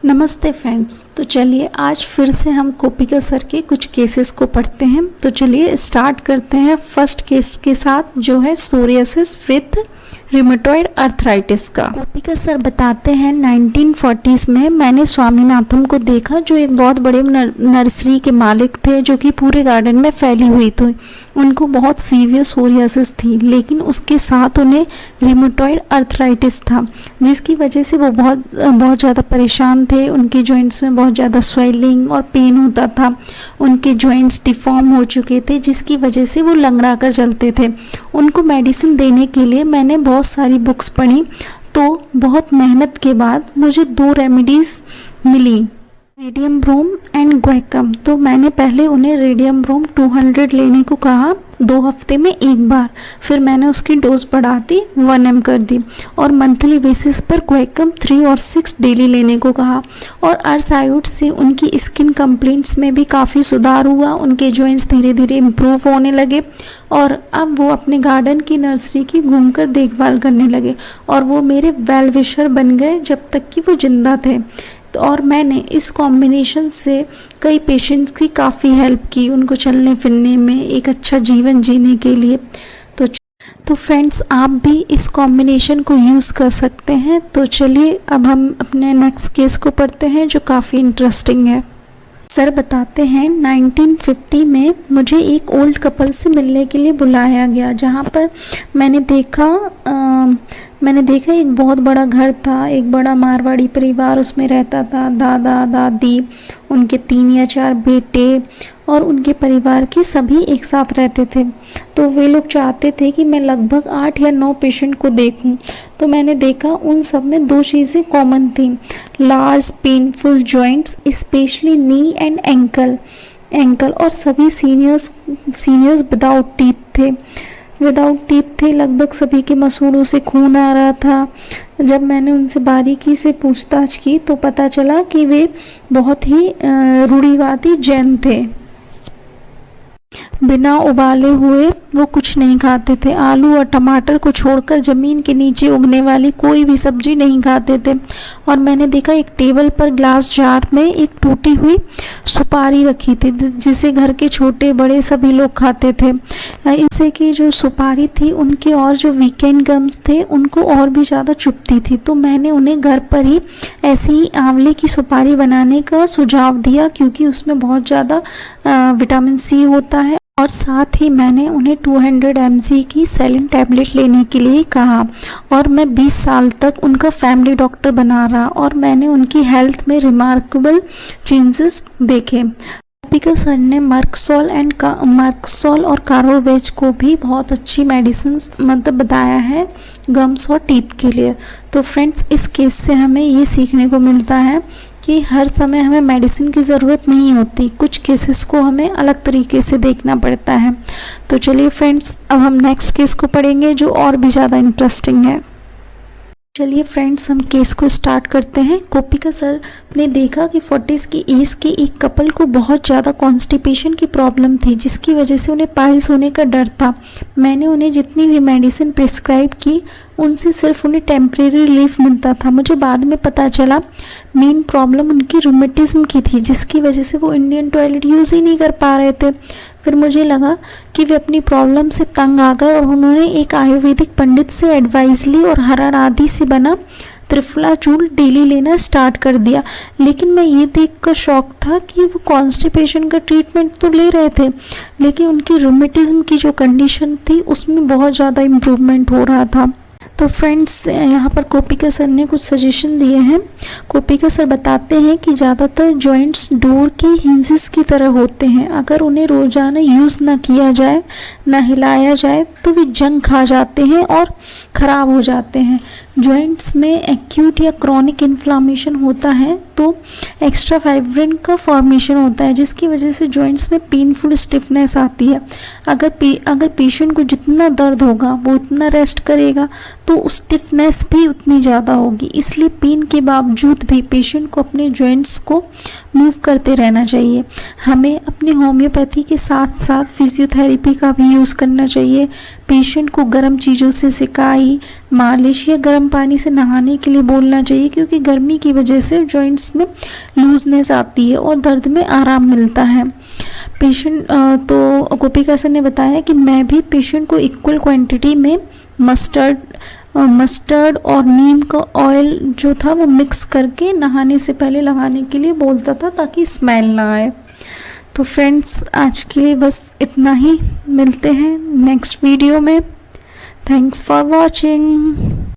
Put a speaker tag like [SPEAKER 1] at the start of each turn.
[SPEAKER 1] नमस्ते फ्रेंड्स। तो चलिए आज फिर से हम कोपिका सर के कुछ केसेस को पढ़ते हैं। तो चलिए स्टार्ट करते हैं फर्स्ट केस के साथ, जो है सोरियासिस विथ रिमेटॉइड अर्थराइटिस का। कोपिका सर बताते हैं 1940s में मैंने स्वामीनाथन को देखा, जो एक बहुत बड़े नर्सरी के मालिक थे, जो कि पूरे गार्डन में फैली हुई थी। उनको बहुत सीवियर सोरियासिस थी, लेकिन उसके साथ उन्हें रिमेटॉइड अर्थराइटिस था, जिसकी वजह से वो बहुत ज़्यादा परेशान थे। उनके जॉइंट्स में बहुत ज़्यादा स्वेलिंग और पेन होता था। उनके जॉइंट्स डिफॉर्म हो चुके थे, जिसकी वजह से वो लंगड़ा कर चलते थे। उनको मेडिसिन देने के लिए मैंने बहुत सारी बुक्स पढ़ी, तो बहुत मेहनत के बाद मुझे 2 रेमेडीज़ मिली, रेडियम ब्रोम एंड ग्वेकम। तो मैंने पहले उन्हें रेडियम ब्रोम 200 लेने को कहा 2 हफ्ते में एक बार, फिर मैंने उसकी डोज बढ़ा दी 1 mg कर दी, और मंथली बेसिस पर ग्वेकम 3 और 6 डेली लेने को कहा। और अर्साइड से उनकी स्किन कंप्लेंट्स में भी काफ़ी सुधार हुआ। उनके जॉइंट्स धीरे धीरे इम्प्रूव होने लगे, और अब वो अपने गार्डन की नर्सरी की घूमकर देखभाल करने लगे, और वो मेरे वेल विशर बन गए जब तक कि वो जिंदा थे। और मैंने इस कॉम्बिनेशन से कई पेशेंट्स की काफ़ी हेल्प की, उनको चलने फिरने में, एक अच्छा जीवन जीने के लिए। तो फ्रेंड्स, आप भी इस कॉम्बिनेशन को यूज़ कर सकते हैं। तो चलिए अब हम अपने नेक्स्ट केस को पढ़ते हैं, जो काफ़ी इंटरेस्टिंग है। सर बताते हैं 1950 में मुझे एक ओल्ड कपल से मिलने के लिए बुलाया गया, जहाँ पर मैंने देखा एक बहुत बड़ा घर था, एक बड़ा मारवाड़ी परिवार उसमें रहता था। दादा दादी, उनके 3 या 4 बेटे और उनके परिवार के सभी एक साथ रहते थे। तो वे लोग चाहते थे कि मैं लगभग 8 या 9 पेशेंट को देखूं। तो मैंने देखा उन सब में 2 चीज़ें कॉमन थी, large painful joints, specially knee and ankle, और सभी सीनियर्स विदाउट टीथ थे। लगभग सभी के मसूड़ों से खून आ रहा था। जब मैंने उनसे बारीकी से पूछताछ की तो पता चला कि वे बहुत ही रूढ़िवादी जैन थे। बिना उबाले हुए वो कुछ नहीं खाते थे। आलू और टमाटर को छोड़कर ज़मीन के नीचे उगने वाली कोई भी सब्जी नहीं खाते थे। और मैंने देखा एक टेबल पर ग्लास जार में एक टूटी हुई सुपारी रखी थी, जिसे घर के छोटे बड़े सभी लोग खाते थे। इससे कि जो सुपारी थी उनके और जो वीकेंड गम्स थे उनको और भी ज़्यादा चुभती थी। तो मैंने उन्हें घर पर ही ऐसी ही आंवले की सुपारी बनाने का सुझाव दिया, क्योंकि उसमें बहुत ज़्यादा विटामिन सी होता है। और साथ ही मैंने उन्हें 200 mg की सेलिन टैबलेट लेने के लिए कहा। और मैं 20 साल तक उनका फैमिली डॉक्टर बना रहा, और मैंने उनकी हेल्थ में रिमार्केबल चेंजेस देखे। कोपिका सर ने मर्कसोल और कार्बोवेज को भी बहुत अच्छी मेडिसिन बताया है गम्स और टीथ के लिए। तो फ्रेंड्स, इस केस से हमें ये सीखने को मिलता है कि हर समय हमें मेडिसिन की ज़रूरत नहीं होती, कुछ केसेस को हमें अलग तरीके से देखना पड़ता है। तो चलिए फ्रेंड्स, अब हम नेक्स्ट केस को पढ़ेंगे, जो और भी ज़्यादा इंटरेस्टिंग है। चलिए फ्रेंड्स, हम केस को स्टार्ट करते हैं। कोपिका सर ने देखा कि 40s की एज के एक कपल को बहुत ज़्यादा कॉन्स्टिपेशन की प्रॉब्लम थी, जिसकी वजह से उन्हें पाइल्स होने का डर था। मैंने उन्हें जितनी भी मेडिसिन प्रिस्क्राइब की, उनसे सिर्फ उन्हें टेम्परेरी रिलीफ मिलता था। मुझे बाद में पता चला मेन प्रॉब्लम उनकी रूमेटिज्म की थी, जिसकी वजह से वो इंडियन टॉयलेट यूज़ ही नहीं कर पा रहे थे। फिर मुझे लगा कि वे अपनी प्रॉब्लम से तंग आ गए, और उन्होंने एक आयुर्वेदिक पंडित से एडवाइस ली और हरड़ आदि से बना त्रिफला चूर्ण डेली लेना स्टार्ट कर दिया। लेकिन मैं ये देखकर शॉक था कि वो कॉन्स्टिपेशन का ट्रीटमेंट तो ले रहे थे, लेकिन उनकी रूमेटिज्म की जो कंडीशन थी उसमें बहुत ज़्यादा इम्प्रूवमेंट हो रहा था। तो फ्रेंड्स, यहाँ पर कोपिका सर ने कुछ सजेशन दिए हैं। कोपिका सर बताते हैं कि ज़्यादातर जॉइंट्स डोर के हिंजेस की तरह होते हैं। अगर उन्हें रोज़ाना यूज़ ना किया जाए, ना हिलाया जाए, तो वे जंग खा जाते हैं और ख़राब हो जाते हैं। जॉइंट्स में एक्यूट या क्रॉनिक इन्फ्लामेशन होता है तो एक्स्ट्रा फाइब्रिन का फॉर्मेशन होता है, जिसकी वजह से जॉइंट्स में पेनफुल स्टिफनेस आती है। अगर पेशेंट को जितनी जितना दर्द होगा वो उतना रेस्ट करेगा, तो स्टिफनेस भी उतनी ज़्यादा होगी। इसलिए पेन के बावजूद भी पेशेंट को अपने जॉइंट्स को मूव करते रहना चाहिए। हमें अपनी होम्योपैथी के साथ साथ फिजियोथेरेपी का भी यूज़ करना चाहिए। पेशेंट को गर्म चीज़ों से सिकाई, मालिश या गर्म पानी से नहाने के लिए बोलना चाहिए, क्योंकि गर्मी की वजह से जॉइंट्स में लूजनेस आती है और दर्द में आराम मिलता है। पेशेंट तो गोपिका सर ने बताया कि मैं भी पेशेंट को इक्वल क्वांटिटी में मस्टर्ड और नीम का ऑयल जो था वो मिक्स करके नहाने से पहले लगाने के लिए बोलता था, ताकि स्मेल ना आए। तो फ्रेंड्स, आज के लिए बस इतना ही। मिलते हैं नेक्स्ट वीडियो में। Thanks for watching.